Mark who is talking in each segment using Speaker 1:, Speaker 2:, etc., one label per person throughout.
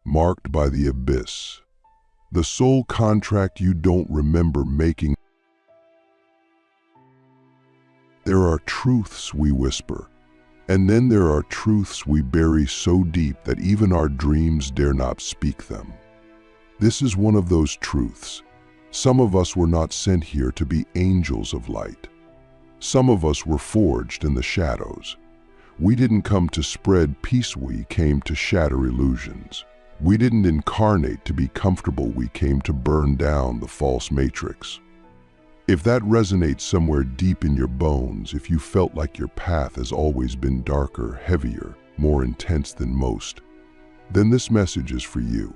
Speaker 1: marked by the abyss. The soul contract you don't remember making. There are truths we whisper, and then there are truths we bury so deep that even our dreams dare not speak them. This is one of those truths. Some of us were not sent here to be angels of light. Some of us were forged in the shadows. We didn't come to spread peace, we came to shatter illusions. We didn't incarnate to be comfortable, we came to burn down the false matrix. If that resonates somewhere deep in your bones, if you felt like your path has always been darker, heavier, more intense than most, then this message is for you.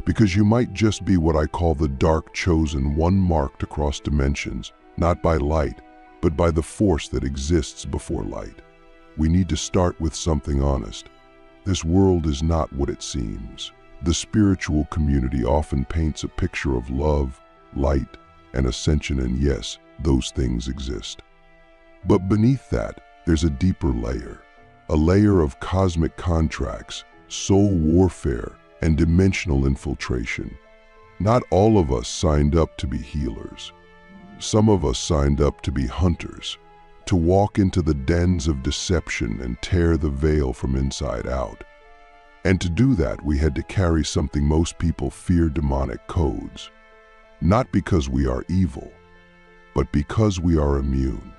Speaker 1: Because you might just be what I call the dark chosen one, marked across dimensions, not by light, but by the force that exists before light. We need to start with something honest. This world is not what it seems. The spiritual community often paints a picture of love, light, and ascension, and yes, those things exist. But beneath that, there's a deeper layer. A layer of cosmic contracts, soul warfare, and dimensional infiltration. Not all of us signed up to be healers. Some of us signed up to be hunters, to walk into the dens of deception and tear the veil from inside out. And to do that, we had to carry something most people fear: demonic codes. Not because we are evil, but because we are immune.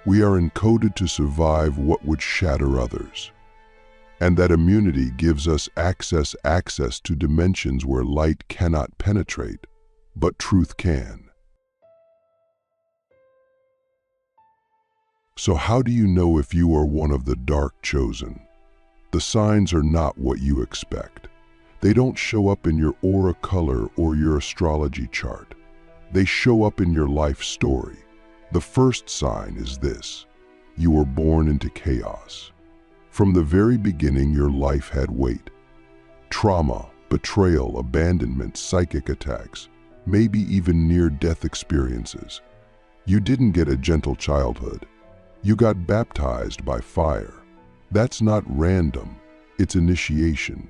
Speaker 1: We are encoded to survive what would shatter others. And that immunity gives us access to dimensions where light cannot penetrate, but truth can. So how do you know if you are one of the dark chosen? The signs are not what you expect. They don't show up in your aura color or your astrology chart. They show up in your life story. The first sign is this: you were born into chaos. From the very beginning, your life had weight. Trauma, betrayal, abandonment, psychic attacks, maybe even near-death experiences. You didn't get a gentle childhood. You got baptized by fire. That's not random, it's initiation.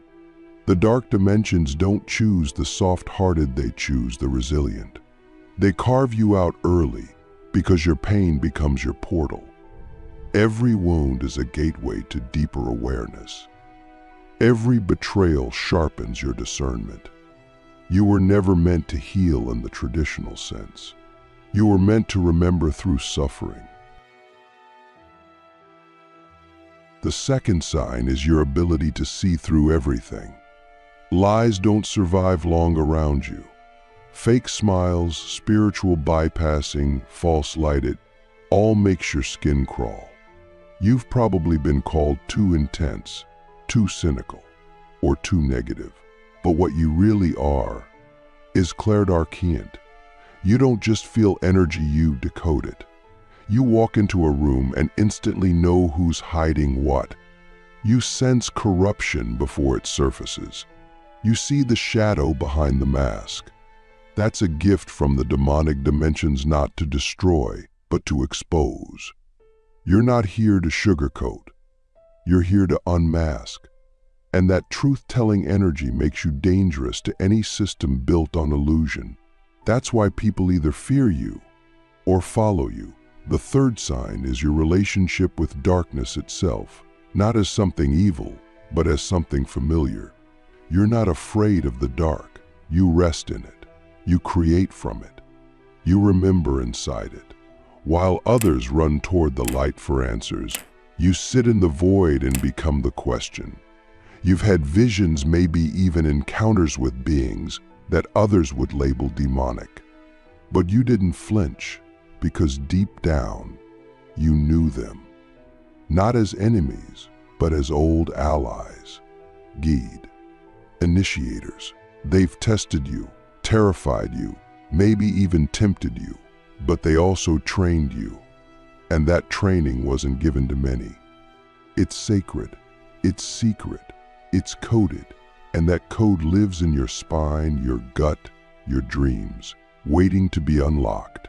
Speaker 1: The dark dimensions don't choose the soft-hearted, they choose the resilient. They carve you out early because your pain becomes your portal. Every wound is a gateway to deeper awareness. Every betrayal sharpens your discernment. You were never meant to heal in the traditional sense. You were meant to remember through suffering. The second sign is your ability to see through everything. Lies don't survive long around you. Fake smiles, spiritual bypassing, false light, it all makes your skin crawl. You've probably been called too intense, too cynical, or too negative. But what you really are is clairdarkient. You don't just feel energy, you decode it. You walk into a room and instantly know who's hiding what. You sense corruption before it surfaces. You see the shadow behind the mask. That's a gift from the demonic dimensions, not to destroy, but to expose. You're not here to sugarcoat. You're here to unmask. And that truth-telling energy makes you dangerous to any system built on illusion. That's why people either fear you or follow you. The third sign is your relationship with darkness itself, not as something evil, but as something familiar. You're not afraid of the dark. You rest in it. You create from it. You remember inside it. While others run toward the light for answers, you sit in the void and become the question. You've had visions, maybe even encounters with beings that others would label demonic. But you didn't flinch because deep down, you knew them. Not as enemies, but as old allies. Guide. Initiators. They've tested you, terrified you, maybe even tempted you, but they also trained you. And that training wasn't given to many. It's sacred, it's secret, it's coded, and that code lives in your spine, your gut, your dreams, waiting to be unlocked.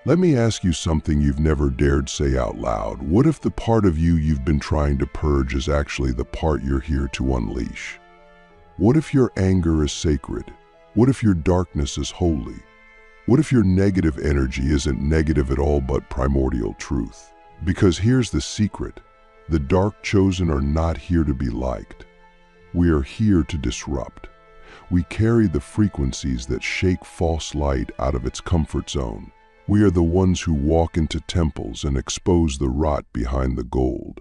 Speaker 1: Let me ask you something you've never dared say out loud. What if the part of you you've been trying to purge is actually the part you're here to unleash? What if your anger is sacred? What if your darkness is holy? What if your negative energy isn't negative at all but primordial truth? Because here's the secret. The dark chosen are not here to be liked. We are here to disrupt. We carry the frequencies that shake false light out of its comfort zone. We are the ones who walk into temples and expose the rot behind the gold.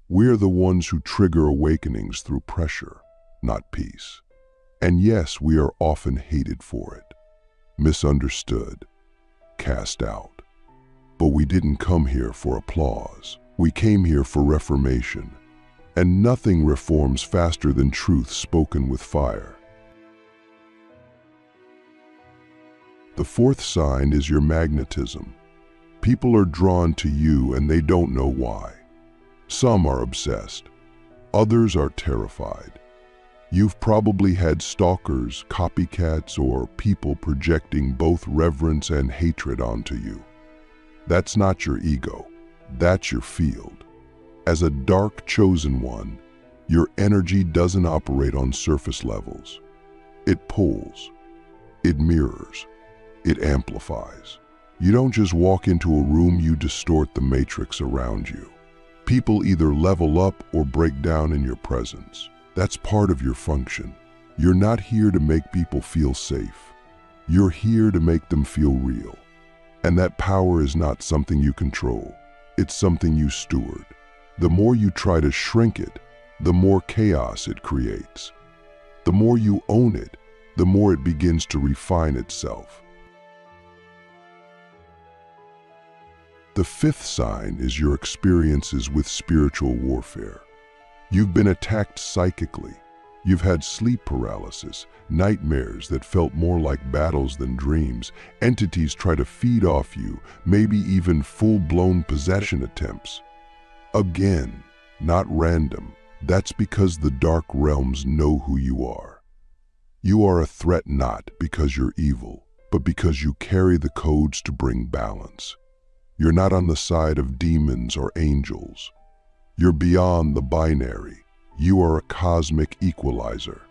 Speaker 1: We are the ones who trigger awakenings through pressure, not peace. And yes, we are often hated for it, misunderstood, cast out. But we didn't come here for applause. We came here for reformation. And nothing reforms faster than truth spoken with fire. The fourth sign is your magnetism. People are drawn to you and they don't know why. Some are obsessed. Others are terrified. You've probably had stalkers, copycats, or people projecting both reverence and hatred onto you. That's not your ego. That's your field. As a dark chosen one, your energy doesn't operate on surface levels. It pulls. It mirrors. It amplifies. You don't just walk into a room, you distort the matrix around you. People either level up or break down in your presence. That's part of your function. You're not here to make people feel safe. You're here to make them feel real. And that power is not something you control. It's something you steward. The more you try to shrink it, the more chaos it creates. The more you own it, the more it begins to refine itself. The fifth sign is your experiences with spiritual warfare. You've been attacked psychically. You've had sleep paralysis, nightmares that felt more like battles than dreams. Entities try to feed off you, maybe even full-blown possession attempts. Again, not random. That's because the dark realms know who you are. You are a threat not because you're evil, but because you carry the codes to bring balance. You're not on the side of demons or angels. You're beyond the binary. You are a cosmic equalizer,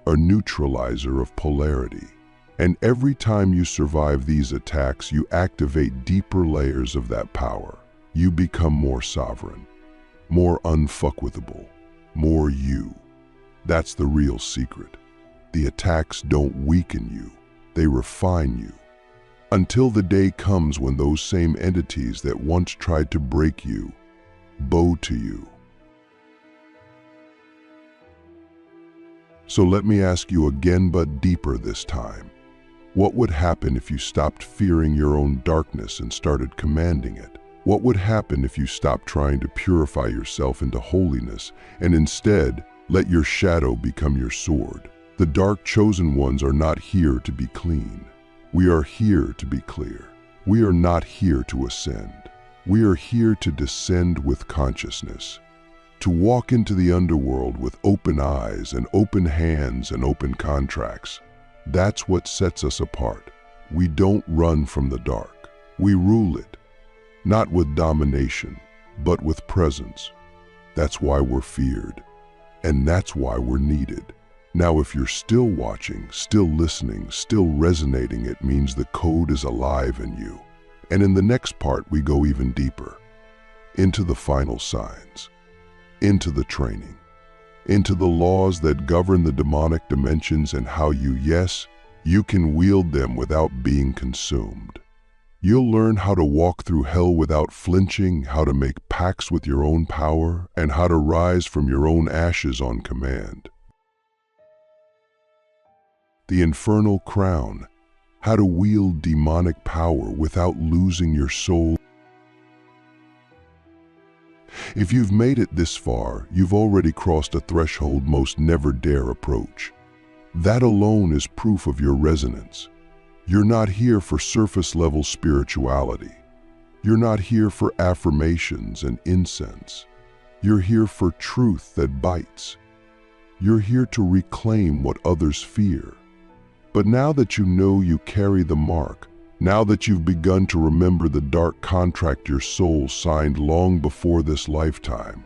Speaker 1: a neutralizer of polarity. And every time you survive these attacks, you activate deeper layers of that power. You become more sovereign, more unfuckwithable, more you. That's the real secret. The attacks don't weaken you, they refine you. Until the day comes when those same entities that once tried to break you bow to you. So let me ask you again, but deeper this time. What would happen if you stopped fearing your own darkness and started commanding it? What would happen if you stopped trying to purify yourself into holiness and instead let your shadow become your sword? The dark chosen ones are not here to be clean. We are here to be clear. We are not here to ascend. We are here to descend with consciousness, to walk into the underworld with open eyes and open hands and open contracts. That's what sets us apart. We don't run from the dark. We rule it, not with domination, but with presence. That's why we're feared, and that's why we're needed. Now, if you're still watching, still listening, still resonating, it means the code is alive in you. And in the next part, we go even deeper, into the final signs, into the training, into the laws that govern the demonic dimensions and how you can wield them without being consumed. You'll learn how to walk through hell without flinching, how to make pacts with your own power, and how to rise from your own ashes on command. The infernal crown, how to wield demonic power without losing your soul. If you've made it this far, you've already crossed a threshold most never dare approach. That alone is proof of your resonance. You're not here for surface-level spirituality. You're not here for affirmations and incense. You're here for truth that bites. You're here to reclaim what others fear. But now that you know you carry the mark, Now that you've begun to remember the dark contract your soul signed long before this lifetime,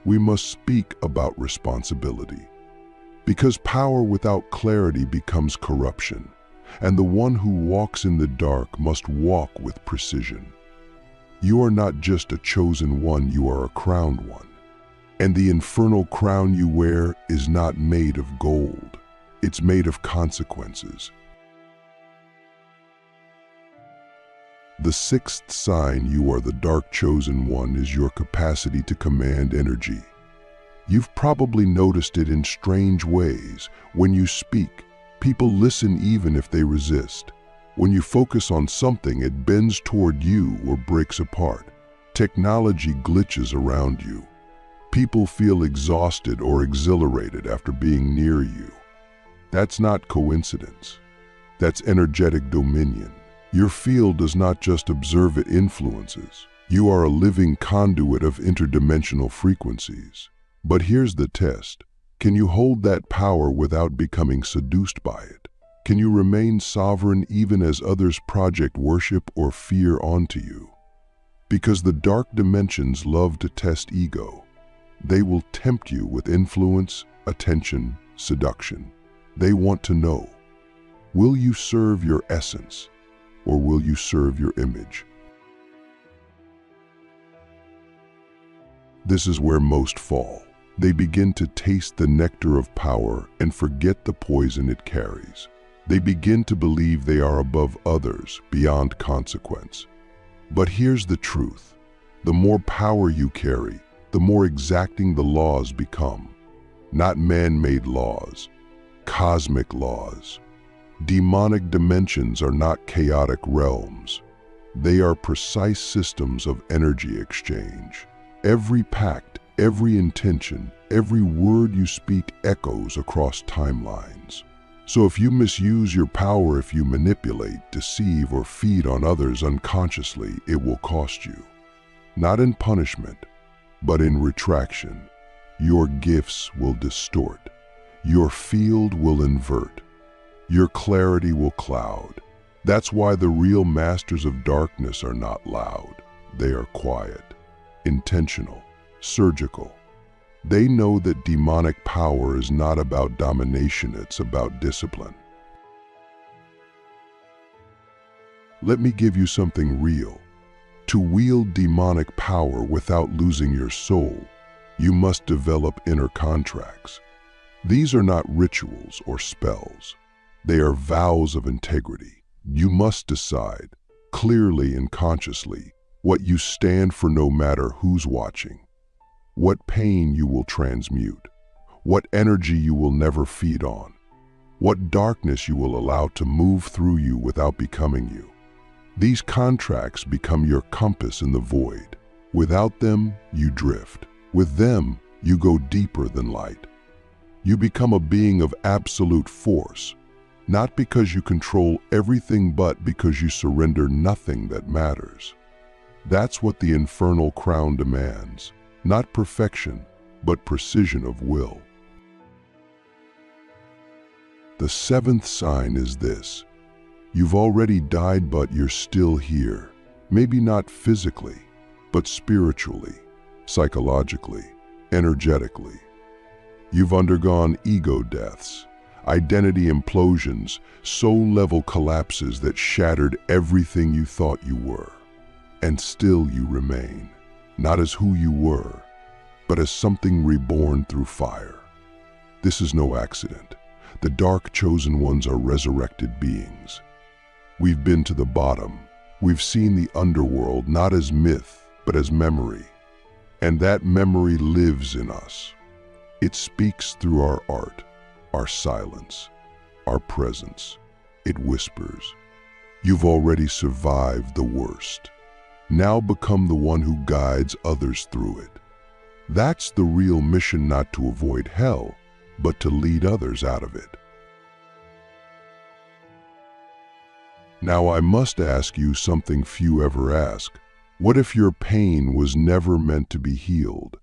Speaker 1: we must speak about responsibility. Because power without clarity becomes corruption, and the one who walks in the dark must walk with precision. You are not just a chosen one, you are a crowned one. And the infernal crown you wear is not made of gold. It's made of consequences. The sixth sign you are the dark chosen one is your capacity to command energy. You've probably noticed it in strange ways. When you speak, people listen even if they resist. When you focus on something, it bends toward you or breaks apart. Technology glitches around you. People feel exhausted or exhilarated after being near you. That's not coincidence. That's energetic dominion. Your field does not just observe, it influences. You are a living conduit of interdimensional frequencies. But here's the test. Can you hold that power without becoming seduced by it? Can you remain sovereign even as others project worship or fear onto you? Because the dark dimensions love to test ego. They will tempt you with influence, attention, seduction. They want to know, will you serve your essence, or will you serve your image? This is where most fall. They begin to taste the nectar of power and forget the poison it carries. They begin to believe they are above others, beyond consequence. But here's the truth. The more power you carry, the more exacting the laws become. Not man-made laws, cosmic laws. Demonic dimensions are not chaotic realms. They are precise systems of energy exchange. Every pact, every intention, every word you speak echoes across timelines. So if you misuse your power, if you manipulate, deceive, or feed on others unconsciously, it will cost you. Not in punishment, but in retraction. Your gifts will distort. Your field will invert. Your clarity will cloud. That's why the real masters of darkness are not loud. They are quiet, intentional, surgical. They know that demonic power is not about domination, it's about discipline. Let me give you something real. To wield demonic power without losing your soul, you must develop inner contracts. These are not rituals or spells. They are vows of integrity. You must decide, clearly and consciously, what you stand for no matter who's watching. What pain you will transmute. What energy you will never feed on. What darkness you will allow to move through you without becoming you. These contracts become your compass in the void. Without them, you drift. With them, you go deeper than light. You become a being of absolute force, not because you control everything, but because you surrender nothing that matters. That's what the infernal crown demands. Not perfection, but precision of will. The seventh sign is this. You've already died, but you're still here. Maybe not physically, but spiritually, psychologically, energetically. You've undergone ego deaths, identity implosions, soul-level collapses that shattered everything you thought you were. And still you remain, not as who you were, but as something reborn through fire. This is no accident. The dark chosen ones are resurrected beings. We've been to the bottom. We've seen the underworld not as myth, but as memory. And that memory lives in us. It speaks through our art, our silence, our presence. It whispers. You've already survived the worst. Now become the one who guides others through it. That's the real mission, not to avoid hell, but to lead others out of it. Now I must ask you something few ever ask. What if your pain was never meant to be healed,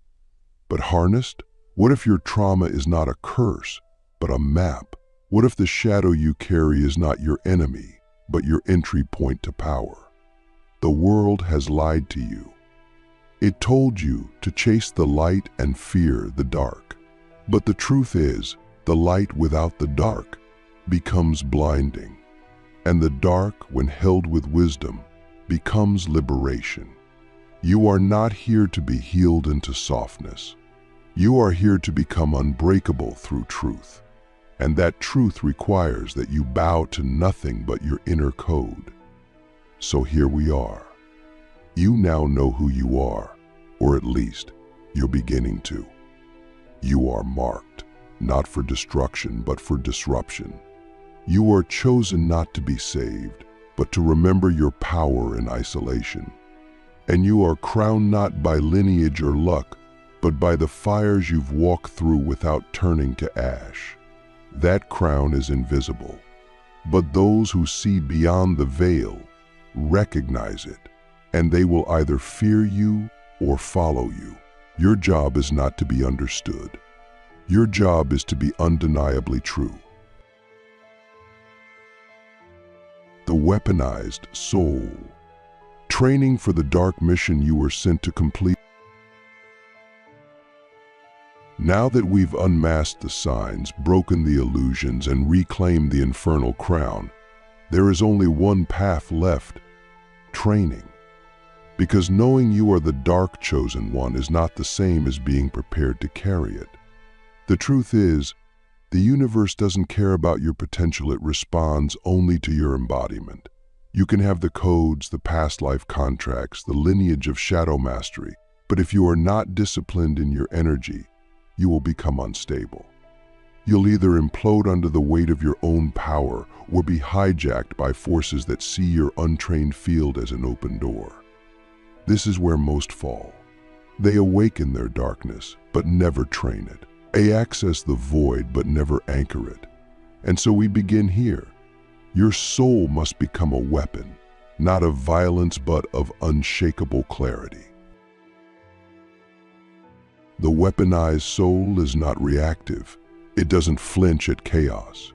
Speaker 1: but harnessed? What if your trauma is not a curse, but a map? What if the shadow you carry is not your enemy, but your entry point to power. The world has lied to you. It told you to chase the light and fear the dark. But the truth is, the light without the dark becomes blinding. And the dark, when held with wisdom, becomes liberation. You are not here to be healed into softness. You are here to become unbreakable through truth. And that truth requires that you bow to nothing but your inner code. So here we are. You now know who you are, or at least you're beginning to. You are marked, not for destruction, but for disruption. You are chosen not to be saved, but to remember your power in isolation. And you are crowned not by lineage or luck, but by the fires you've walked through without turning to ash. That crown is invisible, but those who see beyond the veil recognize it, and they will either fear you or follow you. Your job is not to be understood. Your job is to be undeniably true. The weaponized soul. Training for the dark mission you were sent to complete. Now that we've unmasked the signs, broken the illusions, and reclaimed the infernal crown, there is only one path left: training. Because knowing you are the dark chosen one is not the same as being prepared to carry it. The truth is, the universe doesn't care about your potential, it responds only to your embodiment. You can have the codes, the past life contracts, the lineage of shadow mastery, but if you are not disciplined in your energy, you will become unstable. You'll either implode under the weight of your own power or be hijacked by forces that see your untrained field as an open door. This is where most fall. They awaken their darkness, but never train it. They access the void, but never anchor it. And so we begin here. Your soul must become a weapon, not of violence, but of unshakable clarity. The weaponized soul is not reactive. It doesn't flinch at chaos.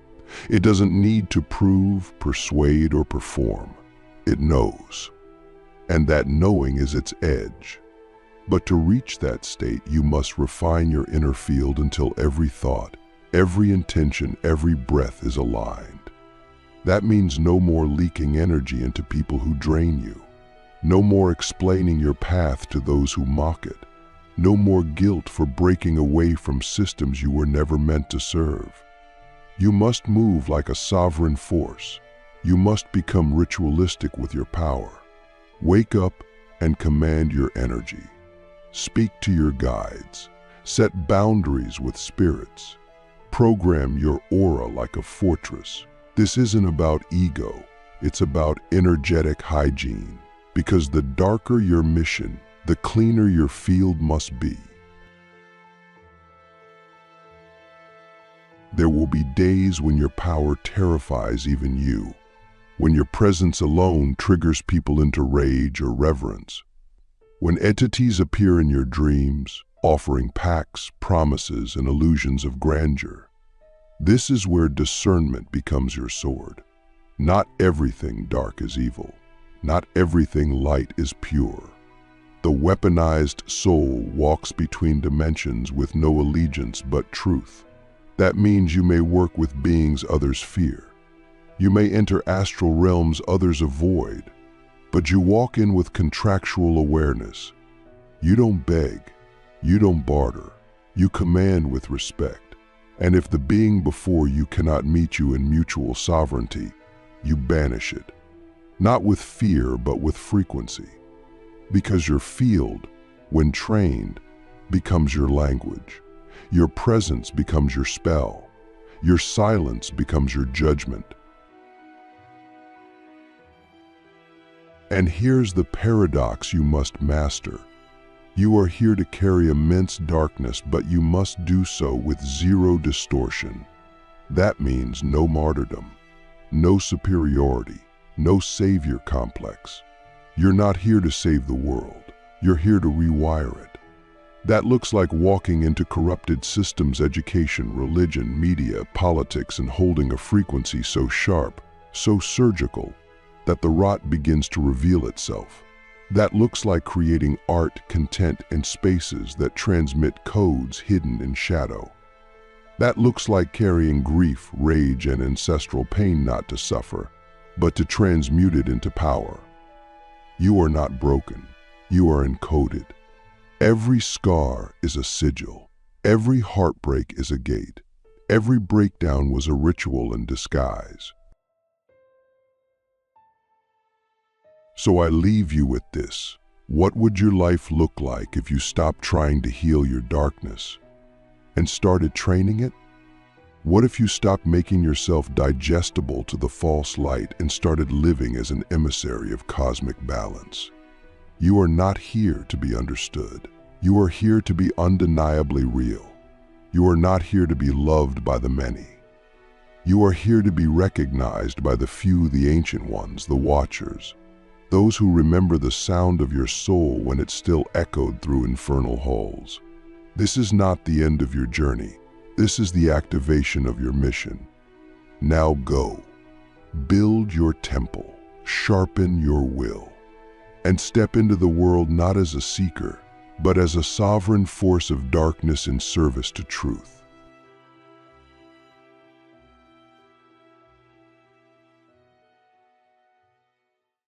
Speaker 1: It doesn't need to prove, persuade, or perform. It knows. And that knowing is its edge. But to reach that state, you must refine your inner field until every thought, every intention, every breath is aligned. That means no more leaking energy into people who drain you. No more explaining your path to those who mock it. No more guilt for breaking away from systems you were never meant to serve. You must move like a sovereign force. You must become ritualistic with your power. Wake up and command your energy. Speak to your guides. Set boundaries with spirits. Program your aura like a fortress. This isn't about ego. It's about energetic hygiene. Because the darker your mission, the cleaner your field must be. There will be days when your power terrifies even you, when your presence alone triggers people into rage or reverence, when entities appear in your dreams, offering pacts, promises, and illusions of grandeur. This is where discernment becomes your sword. Not everything dark is evil. Not everything light is pure. The weaponized soul walks between dimensions with no allegiance but truth. That means you may work with beings others fear. You may enter astral realms others avoid, but you walk in with contractual awareness. You don't beg, you don't barter, you command with respect. And if the being before you cannot meet you in mutual sovereignty, you banish it. Not with fear, but with frequency. Because your field, when trained, becomes your language. Your presence becomes your spell. Your silence becomes your judgment. And here's the paradox you must master. You are here to carry immense darkness, but you must do so with zero distortion. That means no martyrdom, no superiority, no savior complex. You're not here to save the world. You're here to rewire it. That looks like walking into corrupted systems, education, religion, media, politics, and holding a frequency so sharp, so surgical, that the rot begins to reveal itself. That looks like creating art, content, and spaces that transmit codes hidden in shadow. That looks like carrying grief, rage, and ancestral pain not to suffer, but to transmute it into power. You are not broken. You are encoded. Every scar is a sigil. Every heartbreak is a gate. Every breakdown was a ritual in disguise. So I leave you with this. What would your life look like if you stopped trying to heal your darkness and started training it? What if you stopped making yourself digestible to the false light and started living as an emissary of cosmic balance? You are not here to be understood. You are here to be undeniably real. You are not here to be loved by the many. You are here to be recognized by the few, the ancient ones, the watchers, those who remember the sound of your soul when it still echoed through infernal halls. This is not the end of your journey. This is the activation of your mission. Now go. Build your temple, sharpen your will, and step into the world not as a seeker, but as a sovereign force of darkness in service to truth.